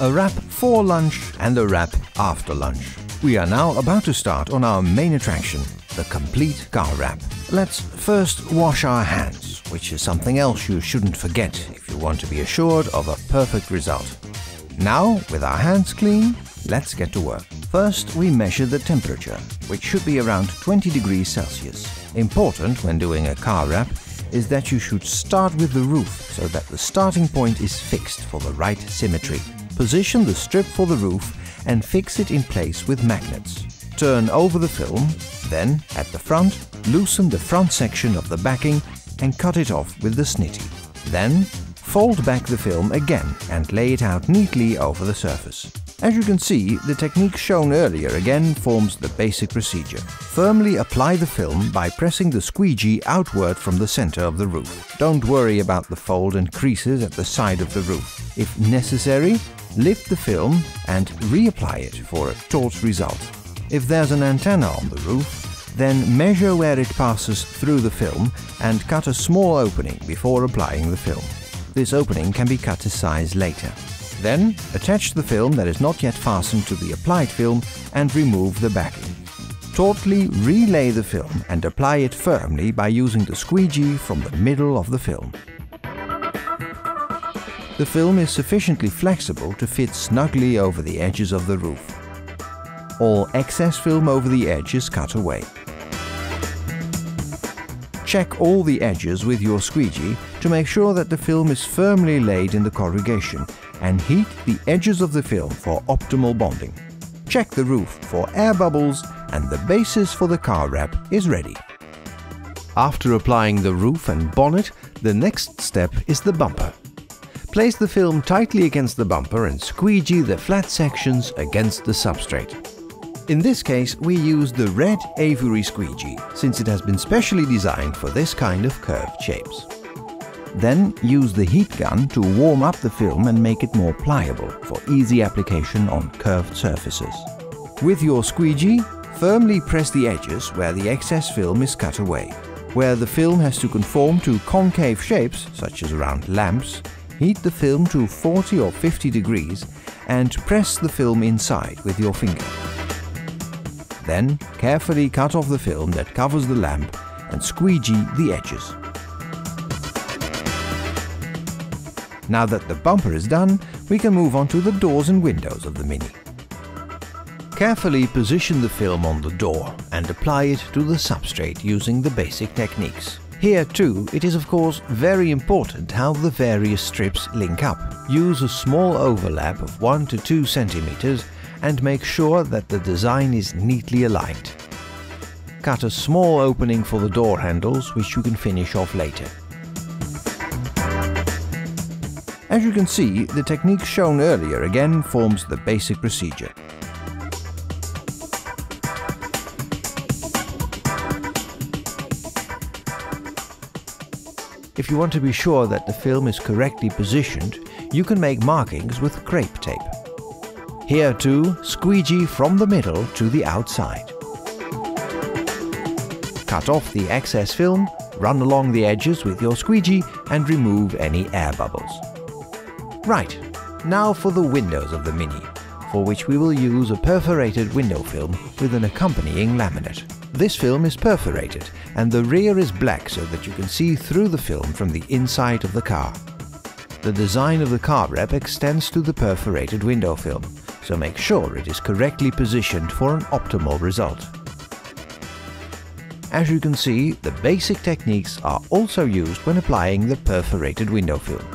a wrap for lunch and a wrap after lunch. We are now about to start on our main attraction, the complete car wrap. Let's first wash our hands, which is something else you shouldn't forget if you want to be assured of a perfect result. Now, with our hands clean, let's get to work. First, we measure the temperature, which should be around 20 degrees Celsius. Important when doing a car wrap is that you should start with the roof so that the starting point is fixed for the right symmetry. Position the strip for the roof and fix it in place with magnets. Turn over the film, then, at the front, loosen the front section of the backing and cut it off with the snitty. Then, fold back the film again and lay it out neatly over the surface. As you can see, the technique shown earlier again forms the basic procedure. Firmly apply the film by pressing the squeegee outward from the center of the roof. Don't worry about the fold and creases at the side of the roof. If necessary, lift the film and reapply it for a taut result. If there's an antenna on the roof, then measure where it passes through the film and cut a small opening before applying the film. This opening can be cut to size later. Then, attach the film that is not yet fastened to the applied film and remove the backing. Tautly relay the film and apply it firmly by using the squeegee from the middle of the film. The film is sufficiently flexible to fit snugly over the edges of the roof. All excess film over the edge is cut away. Check all the edges with your squeegee to make sure that the film is firmly laid in the corrugation and heat the edges of the film for optimal bonding. Check the roof for air bubbles and the basis for the car wrap is ready. After applying the roof and bonnet, the next step is the bumper. Place the film tightly against the bumper and squeegee the flat sections against the substrate. In this case, we use the red Avery squeegee, since it has been specially designed for this kind of curved shapes. Then use the heat gun to warm up the film and make it more pliable for easy application on curved surfaces. With your squeegee, firmly press the edges where the excess film is cut away. Where the film has to conform to concave shapes, such as around lamps, heat the film to 40 or 50 degrees and press the film inside with your finger. Then carefully cut off the film that covers the lamp and squeegee the edges. Now that the bumper is done, we can move on to the doors and windows of the Mini. Carefully position the film on the door and apply it to the substrate using the basic techniques. Here too, it is of course very important how the various strips link up. Use a small overlap of 1 to 2 centimeters and make sure that the design is neatly aligned. Cut a small opening for the door handles, which you can finish off later. As you can see, the technique shown earlier again forms the basic procedure. If you want to be sure that the film is correctly positioned, you can make markings with crepe tape. Here too, squeegee from the middle to the outside. Cut off the excess film, run along the edges with your squeegee and remove any air bubbles. Right, now for the windows of the Mini, for which we will use a perforated window film with an accompanying laminate. This film is perforated and the rear is black so that you can see through the film from the inside of the car. The design of the car wrap extends to the perforated window film, so make sure it is correctly positioned for an optimal result. As you can see, the basic techniques are also used when applying the perforated window film.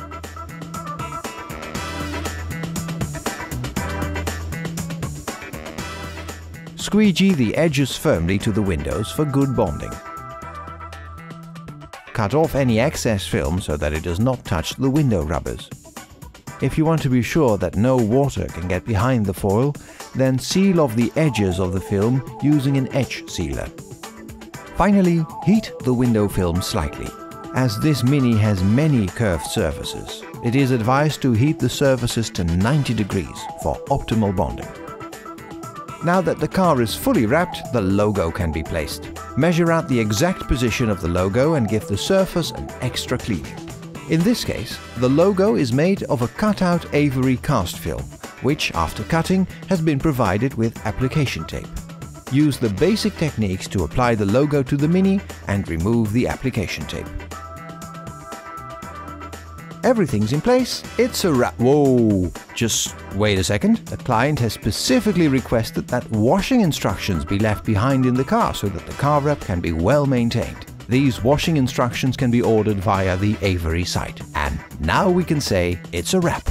Squeegee the edges firmly to the windows for good bonding. Cut off any excess film so that it does not touch the window rubbers. If you want to be sure that no water can get behind the foil, then seal off the edges of the film using an edge sealer. Finally, heat the window film slightly. As this Mini has many curved surfaces, it is advised to heat the surfaces to 90 degrees for optimal bonding. Now that the car is fully wrapped, the logo can be placed. Measure out the exact position of the logo and give the surface an extra cleaning. In this case, the logo is made of a cut-out Avery cast film, which after cutting has been provided with application tape. Use the basic techniques to apply the logo to the Mini and remove the application tape. Everything's in place, it's a wrap. Whoa! Just wait a second. The client has specifically requested that washing instructions be left behind in the car so that the car wrap can be well maintained. These washing instructions can be ordered via the Avery site. And now we can say it's a wrap.